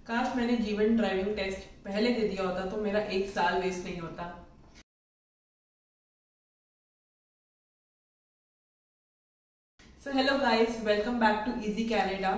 काश मैंने जीवन ड्राइविंग टेस्ट पहले दे दिया होता तो मेरा 1 साल वेस्ट नहीं होता। So hello guys, welcome back to Easy Canada.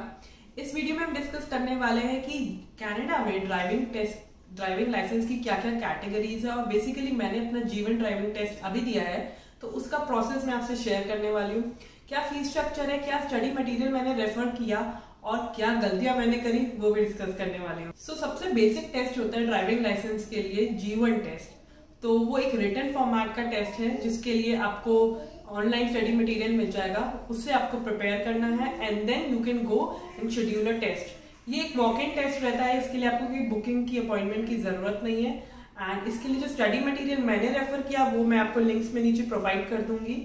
इस वीडियो में हम डिस्कस करने वाले हैं कि कनाडा में ड्राइविंग लाइसेंस की क्या क्या कैटेगरीज है और बेसिकली मैंने अपना जीवन ड्राइविंग टेस्ट अभी दिया है तो उसका प्रोसेस मैं आपसे शेयर करने वाली हूँ। क्या फीस स्ट्रक्चर है, क्या स्टडी मटेरियल मैंने रेफर किया और क्या गलतियां मैंने करी वो भी डिस्कस करने वाली हूँ। सो सबसे बेसिक टेस्ट होता है ड्राइविंग लाइसेंस के लिए G1 टेस्ट। तो वो एक रिटन फॉर्मेट का टेस्ट है जिसके लिए आपको ऑनलाइन स्टडी मटेरियल मिल जाएगा, उससे आपको प्रिपेयर करना है and then you can go and schedule a test. ये एक वॉक इन टेस्ट रहता है, इसके लिए आपको कोई बुकिंग की अपॉइंटमेंट की जरूरत नहीं है। एंड इसके लिए जो स्टडी मटेरियल मैंने रेफर किया वो मैं आपको लिंक्स में नीचे प्रोवाइड कर दूंगी।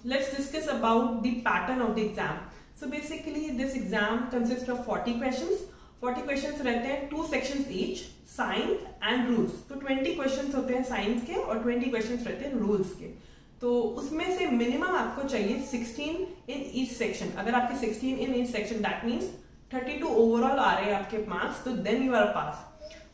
Let's discuss about the pattern of the exam. So basically this exam consist of 40 questions. 40 questions रहते हैं, 2 sections each, science and rules. तो 20 क्वेश्चंस होते हैं साइंस के और 20 क्वेश्चंस रहते हैं रूल्स के। तो उसमें से मिनिमम आपको चाहिए 16 इन ईच सेक्शन। अगर आपके 16 in each section that means 32 overall आ रहे हैं आपके मार्क्स, तो then you are pass.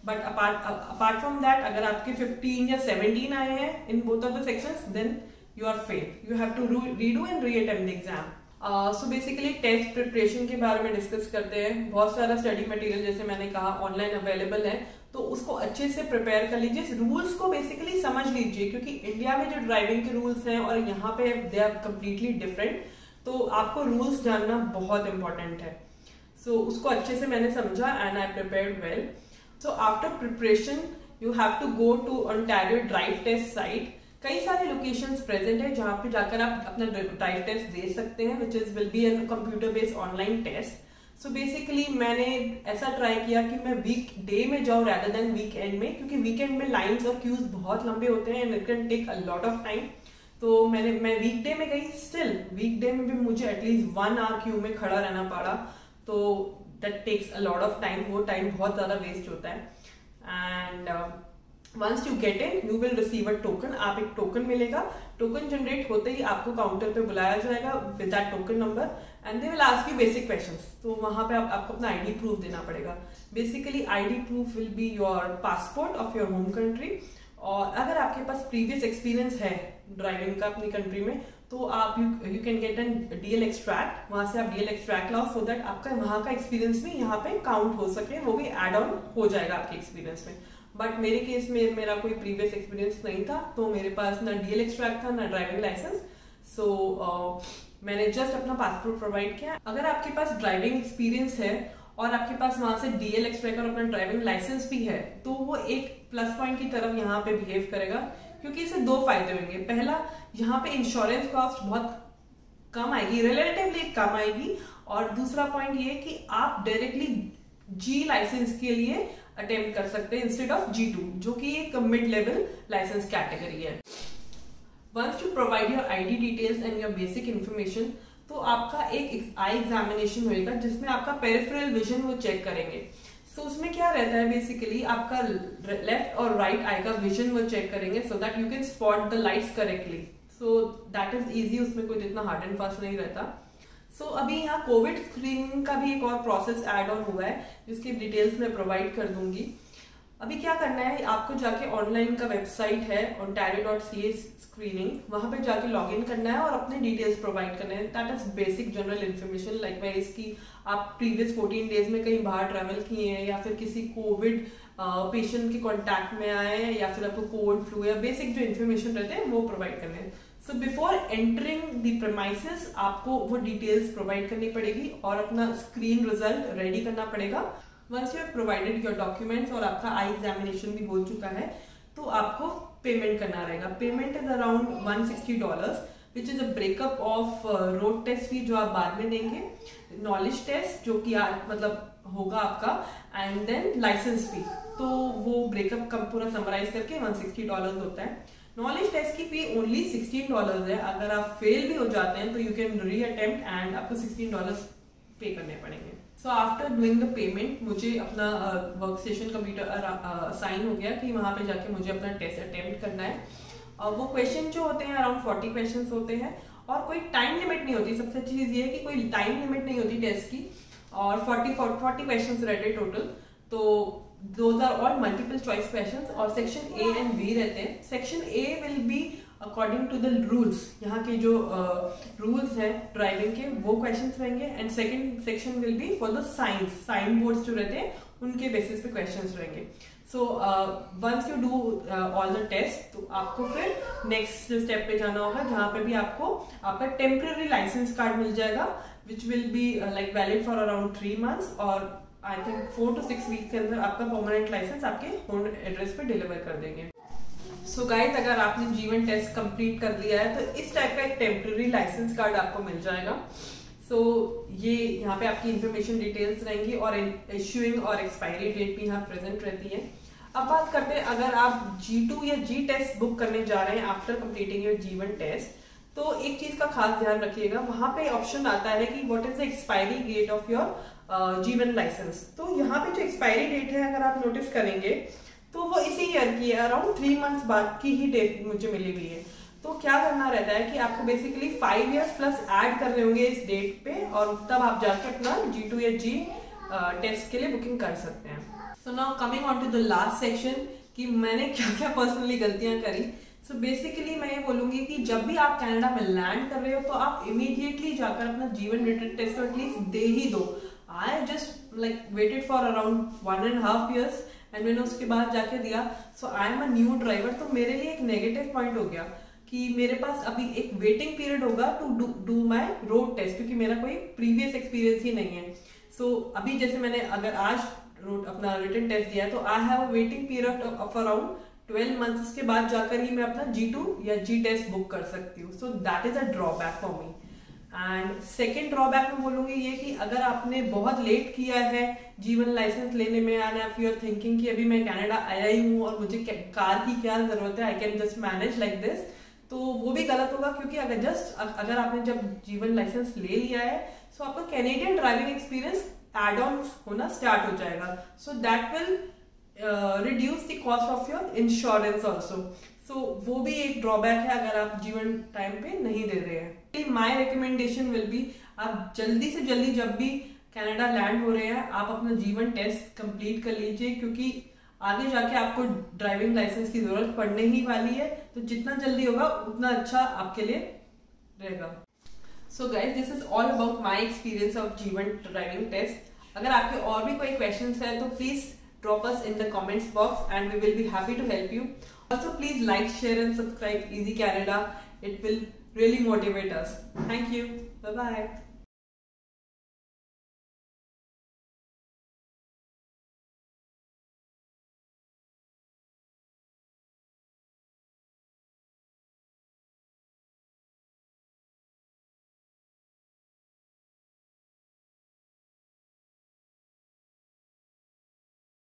But apart from that अगर आपके 15 या 17 आए हैं in both of the sections then you are fail. You have to redo and reattempt the exam. So basically test preparation के बारे में डिस्कस करते हैं। बहुत सारा स्टडी मटेरियल जैसे मैंने कहा ऑनलाइन अवेलेबल है, तो उसको अच्छे से प्रिपेयर कर लीजिए। रूल्स को बेसिकली समझ लीजिए क्योंकि इंडिया में जो ड्राइविंग के रूल्स हैं और यहाँ पे दे आर कम्प्लीटली डिफरेंट, तो आपको रूल्स जानना बहुत इंपॉर्टेंट है। सो उसको अच्छे से मैंने समझा and I prepared well. So after preparation you have to go to Ontario drive test site. कई सारे लोकेशंस प्रेजेंट है जहां पे जाकर आप अपना ड्राइव टेस्ट दे सकते हैं, which will be an computer based online test. So basically मैंने ऐसा ट्राई किया कि मैं वीक डे में जाऊं rather देन वीकेंड में, क्योंकि वीकेंड में लाइंस और क्यूज बहुत लंबे होते हैं and it can take a lot of time. तो मैं वीकडे में गई, स्टिल वीकडे में भी मुझे एटलीस्ट 1 आवर क्यू में खड़ा रहना पड़ा, तो that takes a lot of time. वो टाइम बहुत ज्यादा वेस्ट होता है। And once you get in you will receive a token. आप एक टोकन मिलेगा, टोकन जनरेट होते ही आपको काउंटर पे बुलाया जाएगा with that token number and they will ask you basic questions. तो वहां पे आपको अपना आईडी प्रूफ देना पड़ेगा। Basically ID proof will be your passport of your home country, और अगर आपके पास प्रीवियस एक्सपीरियंस है ड्राइविंग का अपनी कंट्री में तो आप you can get an DL extract. वहां से आप डीएल एक्सट्रैक्ट लाओ सो दैट आपका वहां का एक्सपीरियंस भी यहाँ पे काउंट हो सके, वो भी एड ऑन हो जाएगा आपके एक्सपीरियंस में। बट मेरे केस में मेरा कोई प्रीवियस एक्सपीरियंस नहीं था, तो मेरे पास ना डीएल एक्सट्रैक्ट था ना ड्राइविंग लाइसेंस। सो मैंने जस्ट अपना पासपोर्ट प्रोवाइड किया। अगर आपके पास ड्राइविंग एक्सपीरियंस है और आपके पास वहां से डीएल एक्सट्रैक्ट और अपना ड्राइविंग लाइसेंस भी है तो वो एक प्लस पॉइंट की तरफ यहाँ पे बिहेव करेगा, क्योंकि इससे 2 फायदे होंगे। पहला, यहाँ पे इंश्योरेंस कॉस्ट बहुत कम आएगी, रिलेटिवली कम आएगी, और दूसरा पॉइंट ये कि आप डायरेक्टली जी लाइसेंस के लिए अटेम्प्ट कर सकते हैं इंस्टेड ऑफ G2, जो कि एक मिड लेवल लाइसेंस कैटेगरी है। Once you provide your ID details and your basic information, तो आपका एक आई एग्जामिनेशन होगा जिसमें आपका पेरिफेरल विजन वो चेक करेंगे। तो उसमें क्या रहता है, बेसिकली आपका लेफ्ट और राइट आई का विजन वो चेक करेंगे so that you can spot the lights correctly. So that is easy, उसमें कोई इतना हार्ड एंड फास्ट नहीं रहता। सो अभी यहाँ कोविड स्क्रीनिंग का भी एक और प्रोसेस ऐड ऑन हुआ है जिसकी डिटेल्स मैं प्रोवाइड कर दूंगी। अभी क्या करना है, आपको जाके ऑनलाइन का वेबसाइट है ontario.ca स्क्रीनिंग, वहां पे जाके लॉग इन करना है और अपने डिटेल्स प्रोवाइड करने हैं। That is basic general information like wise की आप प्रीवियस 14 डेज में कहीं बाहर ट्रैवल किए हैं या फिर किसी कोविड पेशेंट के कॉन्टैक्ट में आए हैं या फिर आपको कोल्ड फ्लू या बेसिक जो इन्फॉर्मेशन रहते हैं वो प्रोवाइड करने हैं। So before entering the premises आपको वो डिटेल्स प्रोवाइड करनी पड़ेगी और अपना स्क्रीन रिजल्ट रेडी करना पड़ेगा। Once you have provided your documents और आपका आई एग्जामिनेशन भी हो चुका है तो आपको पेमेंट करना रहेगा। Payment is around $160 which is a breakup of road test fee जो आप बाद में देंगे, नॉलेज टेस्ट जो कि मतलब होगा आपका, एंड देन लाइसेंस फी। तो वो ब्रेकअप का पूरा समराइज करके $160 होता है। नॉलेज टेस्ट की फी ओनली $16 है। अगर आप फेल भी हो जाते हैं तो यू कैन री अटेम्प्ट एंड आपको $16 पे करने पड़ेंगे। So after doing the payment मुझे अपना वर्क स्टेशन कंप्यूटर साइन हो गया कि वहां पे जाके मुझे अपना टेस्ट अटेम्प्ट करना है। वो क्वेश्चन जो होते हैं अराउंड 40 क्वेश्चंस होते हैं और कोई टाइम लिमिट नहीं होती। सबसे अच्छी चीज ये है कि कोई टाइम लिमिट नहीं होती टेस्ट की, और 40 क्वेश्चंस रहते टोटल। तो those are all multiple choice questions और सेक्शन ए एंड बी रहते हैं। Section A will be according to the rules, यहाँ के जो रूल्स है ड्राइविंग के वो क्वेश्चंस रहेंगे। And second section will be for the sign boards जो रहते हैं उनके बेसिस पे क्वेश्चंस रहेंगे। So once you do all the test तो आपको फिर नेक्स्ट स्टेप पे जाना होगा, जहाँ पे भी आपको आपका टेम्पररी लाइसेंस कार्ड मिल जाएगा विच will be like valid for around 3 months और आई थिंक 4 to 6 वीक्स के अंदर आपका परमानेंट लाइसेंस आपके होम एड्रेस पे डिलीवर कर देंगे। सो गाइस, अगर आपने जीवन टेस्ट कंप्लीट कर लिया है तो इस टाइप का एक टेम्पररी लाइसेंस कार्ड आपको मिल जाएगा। सो ये यहाँ पे आपकी इंफॉर्मेशन डिटेल्स रहेंगी और इश्यूइंग और एक्सपायरी डेट भी यहाँ प्रेजेंट रहती है। अब बात करते हैं, अगर आप G2 या G टेस्ट बुक करने जा रहे हैं आफ्टर कंप्लीटिंग योर जीवन टेस्ट, तो एक चीज का खास ध्यान रखिएगा, वहां पे ऑप्शन आता है कि what is the expiry date of your G one licence. तो यहाँ पे जो एक्सपायरी डेट है अगर आप नोटिस करेंगे तो वो इसी ईयर की है, अराउंड 3 months बाद की ही डेट मुझे मिली हुई है। तो क्या करना रहता है कि आपको बेसिकली 5 years प्लस ऐड करने होंगे इस डेट पे और तब आप जाके अपना G2 या G टेस्ट के लिए बुकिंग कर सकते हैं। So now coming on to the last section कि मैंने क्या क्या पर्सनली गलतियां करी। सो बेसिकली मैं ये बोलूंगी कि जब भी आप कनाडा में लैंड कर रहे हो तो आप इमीडिएटली जाकर अपना जीवन रिटन टेस्ट एटलीस्ट दे ही दो। I just like waited for around 1.5 years and मैंने उसके बाद जाके दिया। So I am a new driver, तो मेरे लिए एक नेगेटिव पॉइंट हो गया कि मेरे पास अभी एक वेटिंग पीरियड होगा to do my road test, क्योंकि मेरा कोई प्रीवियस एक्सपीरियंस ही नहीं है। सो अभी जैसे मैंने अगर आज अपना रिटन टेस्ट दिया तो I have a waiting period of around 12 months, उसके बाद जाकर ही मैं अपना G2 या G टेस्ट बुक कर सकती हूँ। So that is a drawback for me. And second drawback में बोलूंगी ये कि अगर आपने बहुत लेट किया है जीवन लाइसेंस लेने में and if you are thinking कि अभी मैं कनाडा आया ही हूँ और मुझे कार की क्या जरूरत है, I can just manage like this, तो वो भी गलत होगा। क्योंकि अगर आपने जब जीवन लाइसेंस ले लिया है सो आपका Canadian driving experience add on होना स्टार्ट हो जाएगा। So that will reduce the cost of your insurance also. So वो भी एक ड्रॉबैक है अगर आप जीवन टाइम पे नहीं दे रहे हैं। माई रिकमेंडेशन विल बी, आप जल्दी से जल्दी जब भी कनाडा लैंड हो रहे हैं आप अपना जीवन टेस्ट कंप्लीट कर लीजिए, क्योंकि आगे जाके आपको ड्राइविंग लाइसेंस की जरूरत पड़ने ही वाली है। तो जितना जल्दी होगा उतना अच्छा आपके लिए रहेगा। So guys, this is all about my experience of जीवन ड्राइविंग टेस्ट। अगर आपके और भी कोई क्वेश्चंस है तो please drop us in the comments box and we will be happy to help you. Also, please like, share and subscribe Easy Canada. It will really motivate us. Thank you. Bye bye.